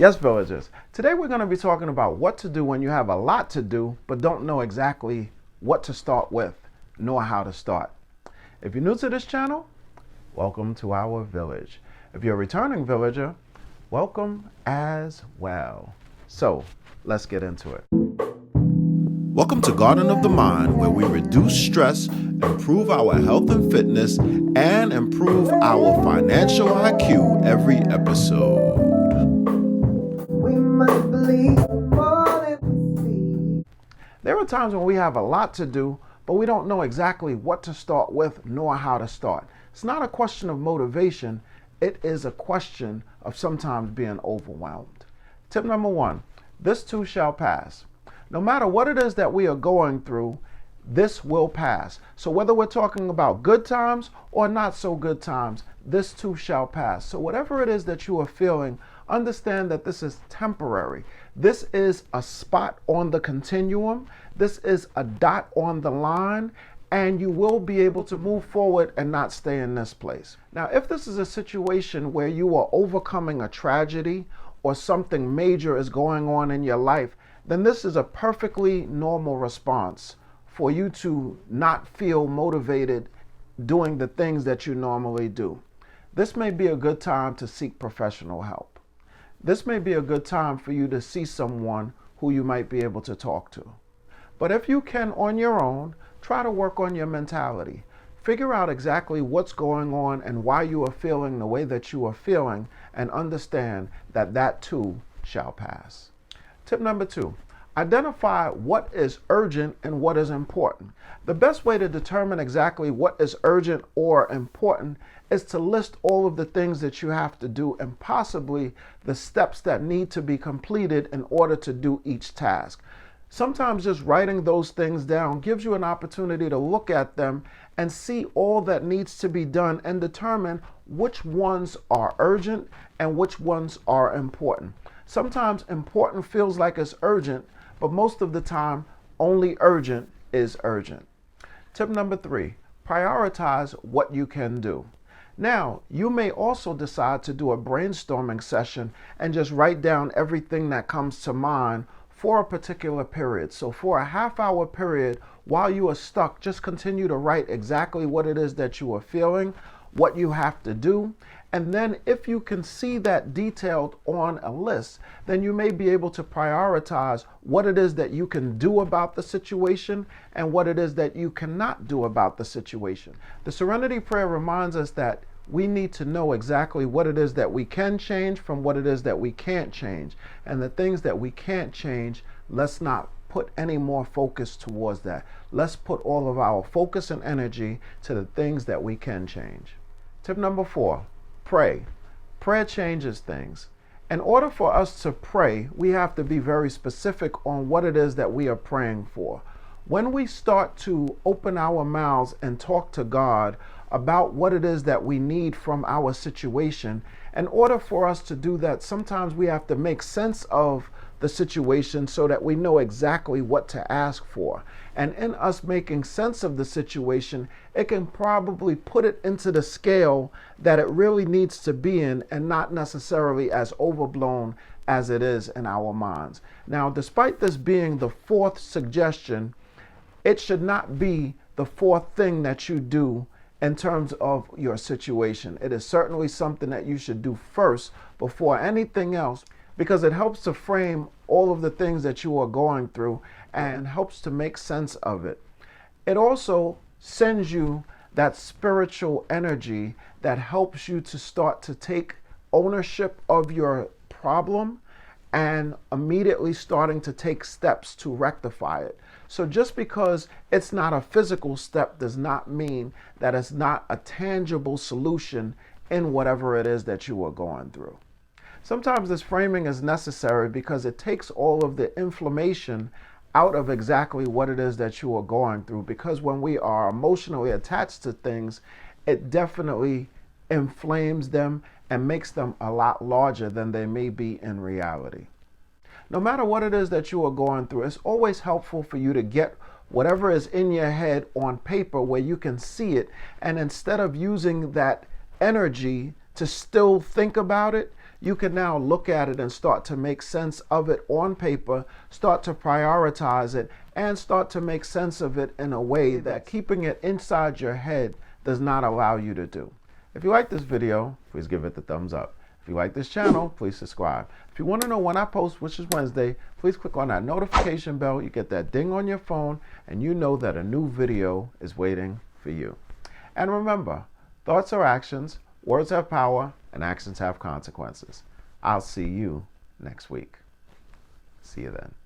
Yes, villagers. Today we're going to be talking about what to do when you have a lot to do but don't know exactly what to start with, nor how to start. If you're new to this channel, welcome to our village. If you're a returning villager, welcome as well. So, let's get into it. Welcome to Garden of the Mind, where we reduce stress, improve our health and fitness, and improve our financial IQ every episode. There are times when we have a lot to do, but we don't know exactly what to start with nor how to start. It's not a question of motivation, it is a question of sometimes being overwhelmed. Tip number 1, this too shall pass. No matter what it is that we are going through, this will pass. So whether we're talking about good times or not so good times, this too shall pass. So whatever it is that you are feeling, understand that this is temporary. This is a spot on the continuum. This is a dot on the line, and you will be able to move forward and not stay in this place. Now, if this is a situation where you are overcoming a tragedy or something major is going on in your life, then this is a perfectly normal response for you to not feel motivated doing the things that you normally do. This may be a good time to seek professional help. This may be a good time for you to see someone who you might be able to talk to. But if you can, on your own, try to work on your mentality. Figure out exactly what's going on and why you are feeling the way that you are feeling, and understand that that too shall pass. Tip number 2, identify what is urgent and what is important. The best way to determine exactly what is urgent or important is to list all of the things that you have to do and possibly the steps that need to be completed in order to do each task. Sometimes just writing those things down gives you an opportunity to look at them and see all that needs to be done and determine which ones are urgent and which ones are important. Sometimes important feels like it's urgent, but most of the time, only urgent is urgent. Tip number 3, prioritize what you can do. Now, you may also decide to do a brainstorming session and just write down everything that comes to mind for a particular period. So for a half-hour period, while you are stuck, just continue to write exactly what it is that you are feeling, what you have to do, and then if you can see that detailed on a list, then you may be able to prioritize what it is that you can do about the situation and what it is that you cannot do about the situation. The Serenity Prayer reminds us that we need to know exactly what it is that we can change from what it is that we can't change. And the things that we can't change, let's not put any more focus towards that. Let's put all of our focus and energy to the things that we can change. Tip number 4, pray. Prayer changes things. In order for us to pray, we have to be very specific on what it is that we are praying for. When we start to open our mouths and talk to God about what it is that we need from our situation, in order for us to do that, sometimes we have to make sense of the situation so that we know exactly what to ask for. And in us making sense of the situation, it can probably put it into the scale that it really needs to be in and not necessarily as overblown as it is in our minds. Now, despite this being the 4th suggestion, it should not be the 4th thing that you do in terms of your situation. It is certainly something that you should do first before anything else, because it helps to frame all of the things that you are going through and helps to make sense of it. It also sends you that spiritual energy that helps you to start to take ownership of your problem and immediately starting to take steps to rectify it. So just because it's not a physical step does not mean that it's not a tangible solution in whatever it is that you are going through. Sometimes this framing is necessary because it takes all of the inflammation out of exactly what it is that you are going through. Because when we are emotionally attached to things, it definitely inflames them and makes them a lot larger than they may be in reality. No matter what it is that you are going through, it's always helpful for you to get whatever is in your head on paper where you can see it. And instead of using that energy to still think about it, you can now look at it and start to make sense of it on paper, start to prioritize it, and start to make sense of it in a way that keeping it inside your head does not allow you to do. If you like this video, please give it the thumbs up. If you like this channel, please subscribe. If you want to know when I post, which is Wednesday, please click on that notification bell. You get that ding on your phone, and you know that a new video is waiting for you. And remember, thoughts are actions, words have power, and actions have consequences. I'll see you next week. See you then.